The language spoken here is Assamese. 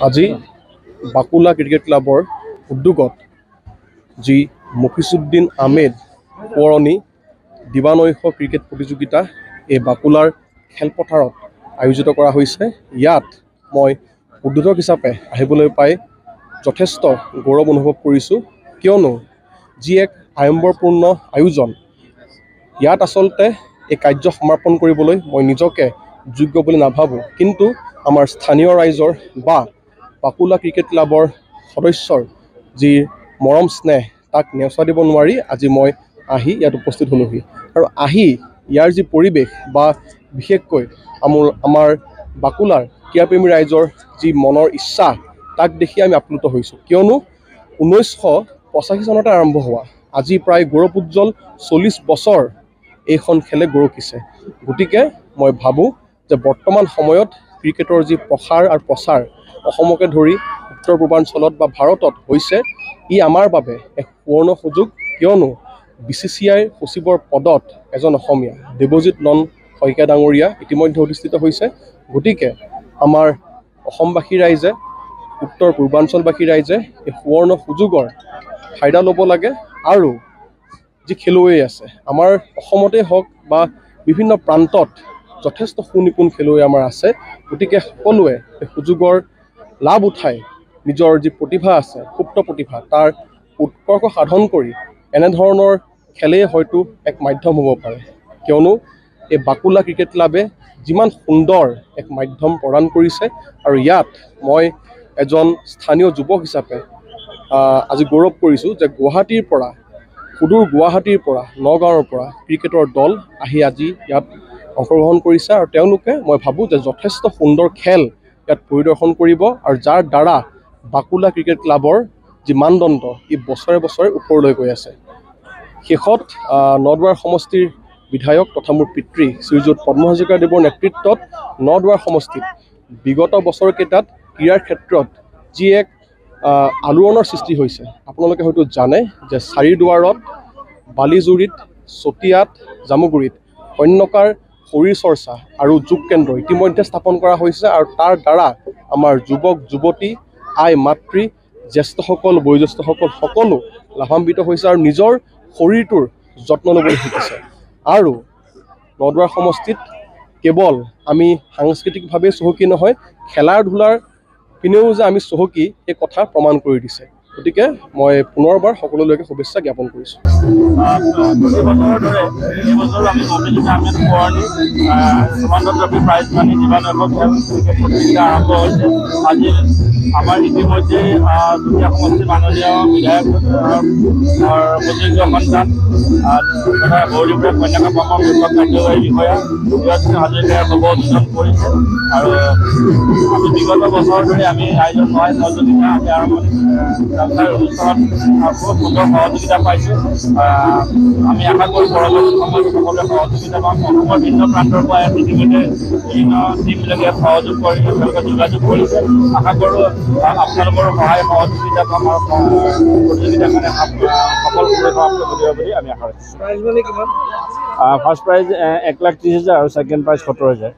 আজি বাকুলা ক্ৰিকেট ক্লাবৰ উদ্যোগত যি মফিজুদ্দিন আহমেদ সোঁৱৰণী দিৱানৈশ ক্ৰিকেট প্ৰতিযোগিতা এই বাকুলাৰ খেলপথাৰত আয়োজিত কৰা হৈছে। ইয়াত মই উদ্বোধক হিচাপে আহিবলৈ পাই যথেষ্ট গৌৰৱ অনুভৱ কৰিছোঁ, কিয়নো যি এক আড়ম্বৰপূৰ্ণ আয়োজন। ইয়াত আচলতে এই কাৰ্য সমাপন কৰিবলৈ মই নিজকে যোগ্য বুলি নাভাবোঁ, কিন্তু আমাৰ স্থানীয় ৰাইজৰ বা বাকুলা ক্ৰিকেট ক্লাবৰ সদস্যৰ যি মৰম স্নেহ তাক নেওচা দিব নোৱাৰি আজি মই আহি ইয়াত উপস্থিত হ'লোহি। আৰু আহি ইয়াৰ যি পৰিৱেশ বা বিশেষকৈ আমাৰ বাকুলাৰ ক্ৰীড়াপ্ৰেমী ৰাইজৰ যি মনৰ ইচ্ছা তাক দেখি আমি আপ্লুত হৈছোঁ, কিয়নো 1985 চনতে আৰম্ভ হোৱা আজি প্ৰায় গৌৰৱোজ্জ্বল 40 বছৰ এইখন খেলে গৰকিছে। গতিকে মই ভাবোঁ যে বৰ্তমান সময়ত ক্ৰিকেটৰ যি প্ৰসাৰ আৰু প্ৰচাৰ অসমকে ধৰি উত্তৰ পূৰ্বাঞ্চলত বা ভাৰতত হৈছে, ই আমাৰ বাবে এক সুৱৰ্ণ সুযোগ, কিয়নো BCCI সচিবৰ পদত এজন অসমীয়া দেৱজিৎ নন শইকীয়া ডাঙৰীয়া ইতিমধ্যে অধিষ্ঠিত হৈছে। গতিকে আমাৰ অসমবাসী ৰাইজে, উত্তৰ পূৰ্বাঞ্চলবাসী ৰাইজে এই সুৱৰ্ণ সুযোগৰ ফাইদা ল'ব লাগে। আৰু যি খেলুৱৈ আছে আমাৰ অসমতেই হওক বা বিভিন্ন প্ৰান্তত যথেষ্ট সুনিপুণ খেলুৱৈ আমাৰ আছে। গতিকে সকলোৱে এই সুযোগৰ লাভ উঠাই নিজৰ যি প্ৰতিভা আছে, সুপ্ত প্ৰতিভা, তাৰ উৎকৰ্ষ সাধন কৰি এনেধৰণৰ খেলেই হয়তো এক মাধ্যম হ'ব পাৰে, কিয়নো এই বাকুলা ক্ৰিকেট ক্লাবে যিমান সুন্দৰ এক মাধ্যম প্ৰদান কৰিছে। আৰু ইয়াত মই এজন স্থানীয় যুৱক হিচাপে আজি গৌৰৱ কৰিছোঁ যে সুদূৰ গুৱাহাটীৰ পৰা নগাঁৱৰ পৰা ক্ৰিকেটৰ দল আহি আজি ইয়াত অংশগ্ৰহণ কৰিছে, আৰু তেওঁলোকে মই ভাবোঁ যে যথেষ্ট সুন্দৰ খেল ইয়াত পৰিদৰ্শন কৰিব, আৰু যাৰ দ্বাৰা বাকুলা ক্ৰিকেট ক্লাবৰ যি মানদণ্ড ই বছৰে বছৰে ওপৰলৈ গৈ আছে। শেষত নদুৱাৰ সমষ্টিৰ বিধায়ক তথা মোৰ পিতৃ শ্ৰীযুত পদ্ম হাজৰিকাদেৱৰ নেতৃত্বত নদুৱাৰ সমষ্টিত বিগত বছৰকেইটাত ক্ৰীড়াৰ ক্ষেত্ৰত যি এক আলোড়নৰ সৃষ্টি হৈছে। আপোনালোকে হয়তো জানে যে চাৰিদুৱাৰত, বালিজুৰিত, চতিয়াত, জামুগুৰিত কন্যকাৰ শৰীৰ চৰ্চা আৰু যোগ কেন্দ্ৰ ইতিমধ্যে স্থাপন কৰা হৈছে, আৰু তাৰ দ্বাৰা আমাৰ যুৱক যুৱতী, আই মাতৃ, জ্যেষ্ঠসকল, বয়োজ্যেষ্ঠসকল সকলো লাভান্বিত হৈছে আৰু নিজৰ শৰীৰটোৰ যত্ন ল'বলৈ শিকিছে। আৰু নদুৱাৰ সমষ্টিত কেৱল আমি সাংস্কৃতিকভাৱে চহকী নহয়, খেলাৰ ধূলাৰ পিনেও যে আমি চহকী এই কথা প্ৰমাণ কৰি দিছে। গতিকে মই পুনৰবাৰ সকলোলৈকে শুভেচ্ছা জ্ঞাপন কৰিছোঁ। আমাৰ ইতিমধ্যে দুখীয়া সমষ্টিৰ মাননীয় বিধায়ক সুযোগ্য সন্তান তথা গৌৰীপুৰ কন্যাকা পামৰ মুখ্য কাৰ্যবাহী বিষয়া সুব্ৰত হাজৰিকাই শুভ উদ্বোধন কৰিছে। আৰু আমি বিগত বছৰ ধৰি আমি ৰাইজৰ সহায় সহযোগিতা আমি আৰম্ভণি অনুষ্ঠানত খুব সুন্দৰ সহযোগিতা পাইছোঁ। আমি আশা কৰোঁ পৰৱৰ্তী সময়ত সকলোৱে সহযোগিতা পাম। অসমৰ ভিন্ন প্ৰান্তৰ পৰা ইতিমধ্যে বিভিন্ন টীমবিলাকে সহযোগ কৰি তেওঁলোকে যোগাযোগ কৰিছে। আশা কৰোঁ আপোনালোকৰ সহায় সহযোগিতা পাম আৰু প্ৰতিযোগিতাখনে সফলভাৱে সমাপ্ত কৰিব বুলি আমি আশা ৰাখিছোঁ। ফাৰ্ষ্ট প্ৰাইজ 1,30,000 আৰু ছেকেণ্ড প্ৰাইজ 70,000।